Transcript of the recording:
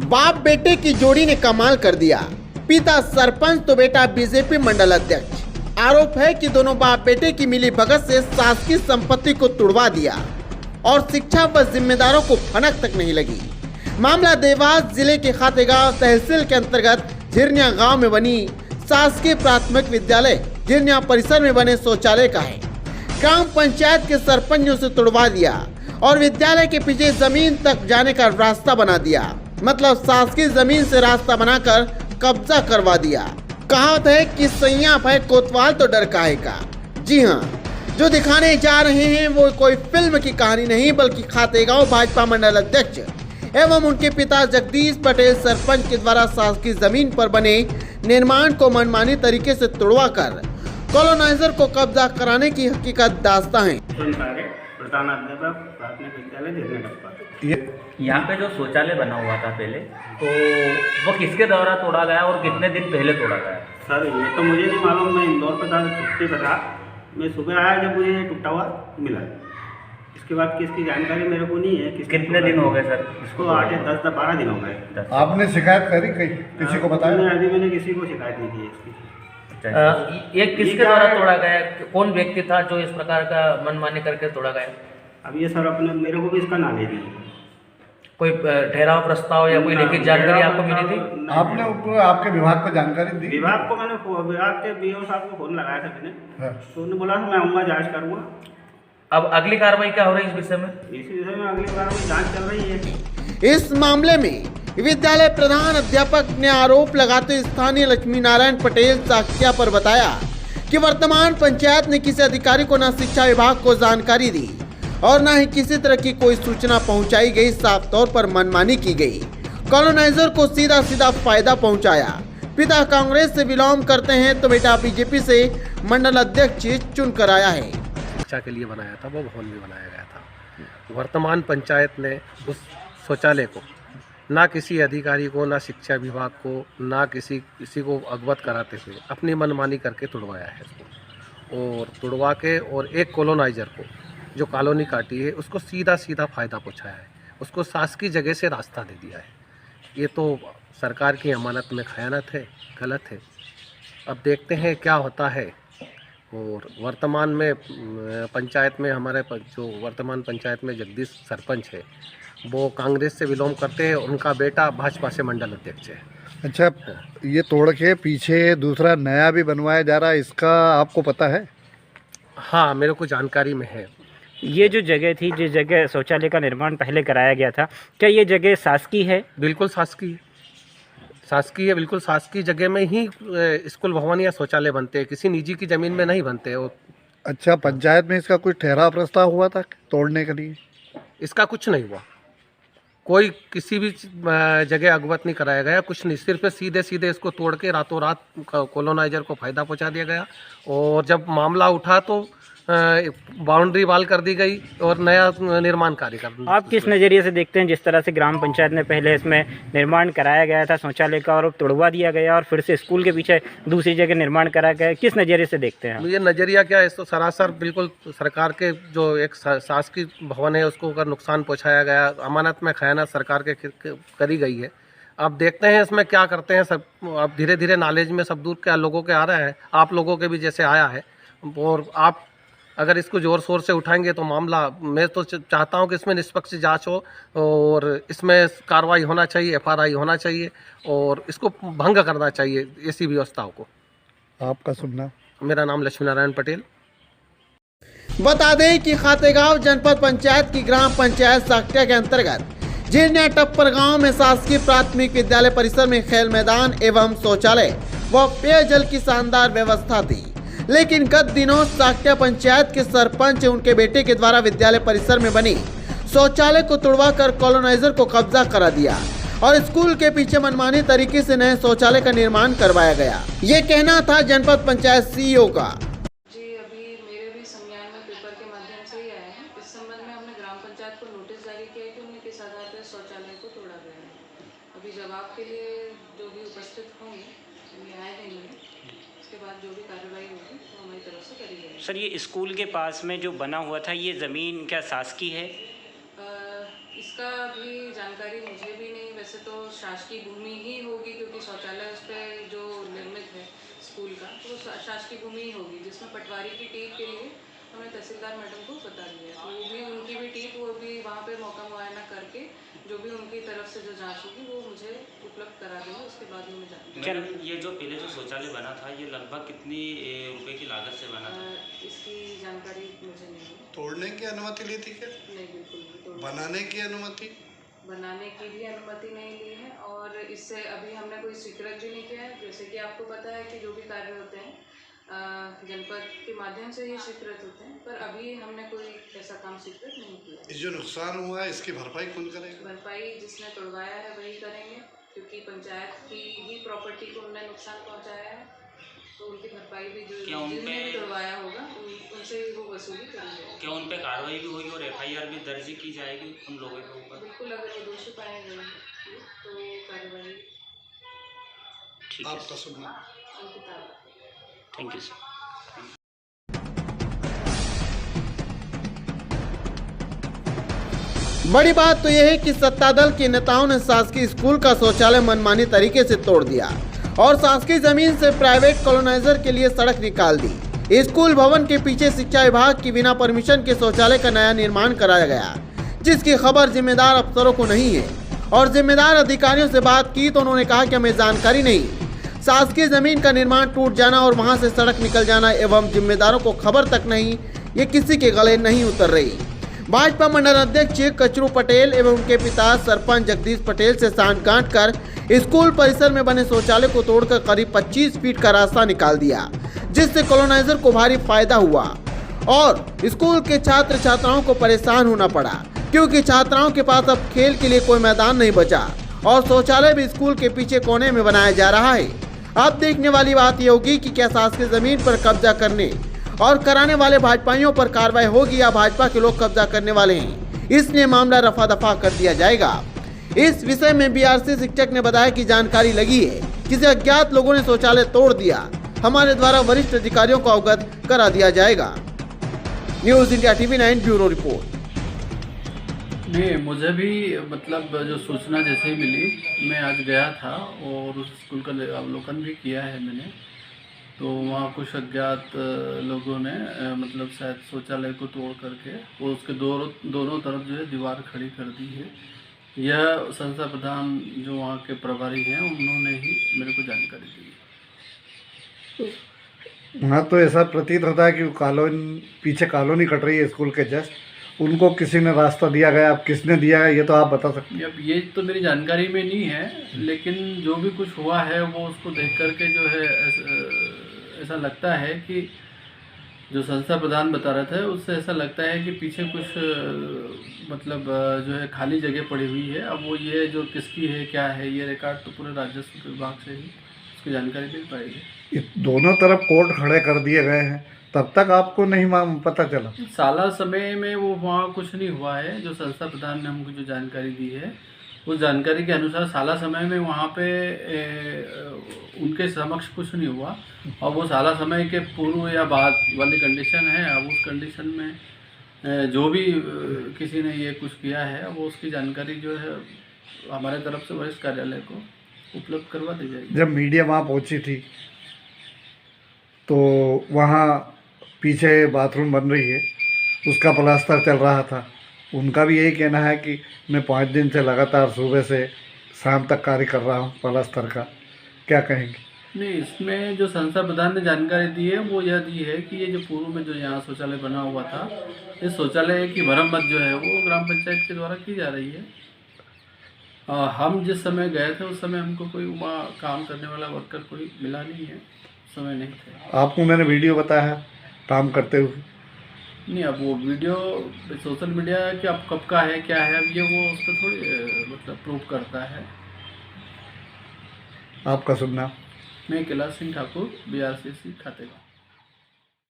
बाप बेटे की जोड़ी ने कमाल कर दिया। पिता सरपंच तो बेटा बीजेपी मंडल अध्यक्ष। आरोप है कि दोनों बाप बेटे की मिली भगत से शासकीय संपत्ति को तुड़वा दिया और शिक्षा व जिम्मेदारों को भनक तक नहीं लगी। मामला देवास जिले के खातेगांव तहसील के अंतर्गत झिरनिया गांव में बनी शासकीय प्राथमिक विद्यालय झिरनिया परिसर में बने शौचालय का है। ग्राम पंचायत के सरपंच ने उसे तुड़वा दिया और विद्यालय के पीछे जमीन तक जाने का रास्ता बना दिया। मतलब शासकीय जमीन से रास्ता बनाकर कब्जा करवा दिया। कहावत है कि सैया भय कोतवाल तो डर काहे का। जी हाँ, जो दिखाने जा रहे हैं वो कोई फिल्म की कहानी नहीं बल्कि खातेगांव भाजपा मंडल अध्यक्ष एवं उनके पिता जगदीश पटेल सरपंच के द्वारा शासकीय जमीन पर बने निर्माण को मनमानी तरीके से तुड़वाकर कॉलोनाइजर को कब्जा कराने की हकीकत दास्ता है। प्राथमिक विद्यालय यहाँ पे जो शौचालय बना हुआ था पहले, तो वो किसके द्वारा तोड़ा गया और कितने दिन पहले तोड़ा गया? सर ये तो मुझे नहीं मालूम, मैं इंदौर पे था, छुट्टी पे था। मैं सुबह आया जब मुझे ये टूटा हुआ मिला। इसके बाद की इसकी जानकारी मेरे को नहीं है। कितने दिन हो गए सर इसको? 8 या 10 12 दिन हो गए। आपने शिकायत करी कहीं, किसी को बताया? अभी मैंने किसी को शिकायत नहीं की इसकी। ये किसके द्वारा तोड़ा गया? कौन व्यक्ति था जो इस प्रकार का मनमानी करके तोड़ा गया? अब ये सर अपने मेरे को भी इसका नॉलेज नहीं है। कोई ठहराव प्रस्ताव या कोई लिखित जानकारी आपको मिली थी? आपने आपके विभाग को जानकारी दी? विभाग को मैंने विभाग के बीओ साहब को फोन लगाया था मैंने। हाँ। तो उन्होंने बोला मैं आऊँगा, जाँच करूँगा। अब अगली कार्रवाई क्या हो रही है इस विषय में? इसी विषय में अगली कार्रवाई जाँच चल रही है। इस मामले में विद्यालय प्रधान अध्यापक ने आरोप लगाते स्थानीय लक्ष्मी नारायण पटेल साक्ष्या पर बताया कि वर्तमान पंचायत ने किसी अधिकारी को न शिक्षा विभाग को जानकारी दी और न ही किसी तरह की कोई सूचना पहुंचाई गई। साफ तौर पर मनमानी की गई। कॉलोनाइजर को सीधा सीधा फायदा पहुंचाया। पिता कांग्रेस से बिलोंग करते हैं तो बेटा बीजेपी से मंडल अध्यक्ष चुन कर आया है। शिक्षा के लिए बनाया था, वो भवन भी बनाया गया था। वर्तमान पंचायत ने उस शौचालय को ना किसी अधिकारी को, ना शिक्षा विभाग को, ना किसी को अवगत कराते हुए अपनी मनमानी करके तुड़वाया है इसको। और तुड़वा के और एक कॉलोनाइजर को जो कॉलोनी काटी है उसको सीधा सीधा फ़ायदा पहुँचाया है, उसको शासकीय जगह से रास्ता दे दिया है। ये तो सरकार की अमानत में खयानत है, गलत है। अब देखते हैं क्या होता है। और वर्तमान में पंचायत में हमारे जो वर्तमान पंचायत में जगदीश सरपंच है वो कांग्रेस से बिलोंग करते हैं, उनका बेटा भाजपा से मंडल अध्यक्ष है। अच्छा, ये तोड़ के पीछे दूसरा नया भी बनवाया जा रहा है, इसका आपको पता है? हाँ, मेरे को जानकारी में है। ये जो जगह थी, जिस जगह शौचालय का निर्माण पहले कराया गया था, क्या ये जगह शासकीय है? बिल्कुल शासकीय, शासकीय है। बिल्कुल शासकीय जगह में ही स्कूल भवन या शौचालय बनते हैं, किसी निजी की ज़मीन में नहीं बनते। और अच्छा, पंचायत में इसका कोई ठहराव प्रस्ताव हुआ था तोड़ने के लिए? इसका कुछ नहीं हुआ, कोई किसी भी जगह अवगत नहीं कराया गया, कुछ नहीं। सिर्फ सीधे सीधे इसको तोड़ के रातों रात कॉलोनाइजर को फ़ायदा पहुंचा दिया गया। और जब मामला उठा तो बाउंड्री वाल कर दी गई और नया निर्माण कार्य कर दिया। आप किस नज़रिए से देखते हैं जिस तरह से ग्राम पंचायत ने पहले इसमें निर्माण कराया गया था शौचालय का और तोड़वा दिया गया और फिर से स्कूल के पीछे दूसरी जगह निर्माण कराया गया, किस नज़रिए से देखते हैं? ये नज़रिया क्या है, तो सरासर बिल्कुल सरकार के जो एक शासकीय भवन है उसको अगर नुकसान पहुँचाया गया, अमानत में खयानत सरकार के करी गई है। अब देखते हैं इसमें क्या करते हैं सब। अब धीरे धीरे नॉलेज में सब दूर के लोगों के आ रहा है, आप लोगों के भी जैसे आया है। और आप अगर इसको ज़ोर शोर से उठाएंगे तो मामला, मैं तो चाहता हूं कि इसमें निष्पक्ष जांच हो और इसमें कार्रवाई होना चाहिए, FRI होना चाहिए और इसको भंग करना चाहिए ऐसी व्यवस्थाओं को। आपका सुनना? मेरा नाम लक्ष्मी नारायण पटेल। बता दें कि खातेगांव जनपद पंचायत की ग्राम पंचायत साक्ष्या के अंतर्गत झिरनिया टप्पर गांव में शासकीय प्राथमिक विद्यालय परिसर में खेल मैदान एवं शौचालय व पेयजल की शानदार व्यवस्था थी। लेकिन गत दिनों साक्ष्या पंचायत के सरपंच उनके बेटे के द्वारा विद्यालय परिसर में बनी शौचालय को तुड़वाकर कॉलोनाइजर को कब्जा करा दिया और स्कूल के पीछे मनमानी तरीके से नए शौचालय का निर्माण करवाया गया। ये कहना था जनपद पंचायत CEO का। जी, अभी मेरे भी संज्ञान में पेपर के माध्यम से ही आया है। इस संबंध में हमने ग्राम पंचायत को नोटिस जारी किया है कि उन्हें किस आधार पर शौचालय को तोड़ा गया है। अभी जवाब के लिए जो भी उपस्थित होंगे ये आए देंगे, उसके बाद जो भी कार्रवाई होगी वो हमारी तरफ से करी जाएगी। सर, ये स्कूल के पास में जो बना हुआ था, ये ज़मीन क्या शासकीय है? इसका भी जानकारी मुझे भी नहीं, वैसे वैसे तो शासकीय भूमि ही होगी, क्योंकि शौचालय उस पर जो निर्मित है स्कूल का, तो शासकीय भूमि ही होगी, जिसमें पटवारी की टीम के लिए हमने तहसीलदार मैडम को बता दिया है। तो वो भी उनकी भी टीम, वो भी वहाँ पे मौका मुआयना करके जो भी उनकी तरफ से जो जांच होगी वो मुझे उपलब्ध करा देंगे, उसके बाद ही मैं जानूँगी। मैडम, ये जो पहले जो शौचालय बना था, ये लगभग कितनी रुपए की लागत से बना था? इसकी जानकारी मुझे नहीं है। तोड़ने की अनुमति ली थी क्या? नहीं, बिल्कुल भी। बनाने की अनुमति? बनाने की भी अनुमति नहीं ली है, और इससे अभी हमने कोई स्वीकृत भी नहीं किया है। जैसे कि आपको पता है कि जो भी कार्य होते हैं जनपद के माध्यम से ही स्वीकृत होते हैं, पर अभी हमने कोई ऐसा काम स्वीकृत नहीं किया। इस जो नुकसान हुआ है इसकी भरपाई कौन करेगा? भरपाई जिसने तोड़वाया है वही करेंगे, क्योंकि पंचायत की ही प्रॉपर्टी को उन्होंने नुकसान पहुंचाया है, तो उनकी भरपाई भी जो जिसने भी तोड़वाया होगा उनसे ही वो वसूली करेंगे। क्या उन पे कार्रवाई भी होगी और FIR भी दर्ज की जाएगी उन लोगों के ऊपर? बिल्कुल, अगर वो दोषी पाए गए तो कार्रवाई। आपका शुभ नाम? अंकिता। Thank you sir. बड़ी बात तो यह है कि सत्ता दल के नेताओं ने शासकीय स्कूल का शौचालय मनमानी तरीके से तोड़ दिया और शासकीय जमीन से प्राइवेट कॉलोनाइजर के लिए सड़क निकाल दी। स्कूल भवन के पीछे शिक्षा विभाग की बिना परमिशन के शौचालय का नया निर्माण कराया गया, जिसकी खबर जिम्मेदार अफसरों को नहीं है। और जिम्मेदार अधिकारियों से बात की तो उन्होंने कहा कि हमें जानकारी नहीं। शासकीय जमीन का निर्माण टूट जाना और वहां से सड़क निकल जाना एवं जिम्मेदारों को खबर तक नहीं, ये किसी के गले नहीं उतर रही। भाजपा मंडल अध्यक्ष कचरू पटेल एवं उनके पिता सरपंच जगदीश पटेल से सांठगांठ कर स्कूल परिसर में बने शौचालय को तोड़कर करीब 25 फीट का रास्ता निकाल दिया, जिससे कॉलोनाइजर को भारी फायदा हुआ और स्कूल के छात्र छात्राओं को परेशान होना पड़ा, क्योंकि छात्राओं के पास अब खेल के लिए कोई मैदान नहीं बचा और शौचालय भी स्कूल के पीछे कोने में बनाया जा रहा है। अब देखने वाली बात यह होगी कि क्या शासकीय जमीन पर कब्जा करने और कराने वाले भाजपाइयों पर कार्रवाई होगी या भाजपा के लोग कब्जा करने वाले हैं, इसलिए मामला रफा दफा कर दिया जाएगा। इस विषय में BRC शिक्षक ने बताया कि जानकारी लगी है, किसी अज्ञात लोगों ने शौचालय तोड़ दिया, हमारे द्वारा वरिष्ठ अधिकारियों को अवगत करा दिया जाएगा। News India TV9 bureau report. नहीं, मुझे भी मतलब जो सूचना जैसे ही मिली, मैं आज गया था और उस स्कूल का अवलोकन भी किया है मैंने। तो वहाँ कुछ अज्ञात लोगों ने मतलब शायद शौचालय को तोड़ करके और उसके दोनों तरफ जो है दीवार खड़ी कर दी है। यह संस्था प्रधान जो वहाँ के प्रभारी हैं उन्होंने ही मेरे को जानकारी दी। हाँ, तो ऐसा प्रतीत होता है कि पीछे कॉलोनी कट रही है स्कूल के जस्ट, उनको किसी ने रास्ता दिया गया। अब किसने दिया है ये तो आप बता सकते हैं? अब ये तो मेरी जानकारी में नहीं है, लेकिन जो भी कुछ हुआ है वो उसको देख करके जो है ऐसा लगता है कि जो संस्था प्रधान बता रहे थे उससे ऐसा लगता है कि पीछे कुछ मतलब जो है खाली जगह पड़ी हुई है। अब वो ये जो किसकी है क्या है, ये रिकॉर्ड तो पूरे राजस्व विभाग से ही उसकी जानकारी मिल पाएगी। दोनों तरफ कोर्ट खड़े कर दिए गए हैं, तब तक आपको नहीं पता चला? साला समय में वो वहाँ कुछ नहीं हुआ है। जो संस्था प्रधान ने हमको जो जानकारी दी है उस जानकारी के अनुसार साला समय में वहाँ पे उनके समक्ष कुछ नहीं हुआ और वो साला समय के पूर्व या बाद वाली कंडीशन है। अब उस कंडीशन में जो भी किसी ने ये कुछ किया है वो उसकी जानकारी जो है हमारे तरफ से वरिष्ठ कार्यालय को उपलब्ध करवा दी जाएगी। जब मीडिया वहाँ पहुँची थी तो वहाँ पीछे बाथरूम बन रही है, उसका प्लास्टर चल रहा था। उनका भी यही कहना है कि मैं 5 दिन से लगातार सुबह से शाम तक कार्य कर रहा हूँ प्लास्टर का। क्या कहेंगे? नहीं, इसमें जो संस्था प्रधान ने जानकारी दी है वो यह दी है कि ये जो पूर्व में जो यहाँ शौचालय बना हुआ था, इस शौचालय की मरम्मत जो है वो ग्राम पंचायत के द्वारा की जा रही है। हम जिस समय गए थे उस समय हमको कोई वहाँ काम करने वाला वर्कर कोई मिला नहीं है, समय नहीं थे। आपको मैंने वीडियो बताया काम करते हुए? नहीं, अब वो वीडियो सोशल मीडिया कि अब कब का है क्या है, अब ये वो उस पर थोड़ी मतलब प्रूव करता है। आपका शुभ नाम? मैं कैलाश सिंह ठाकुर, BRCC खातेगांव।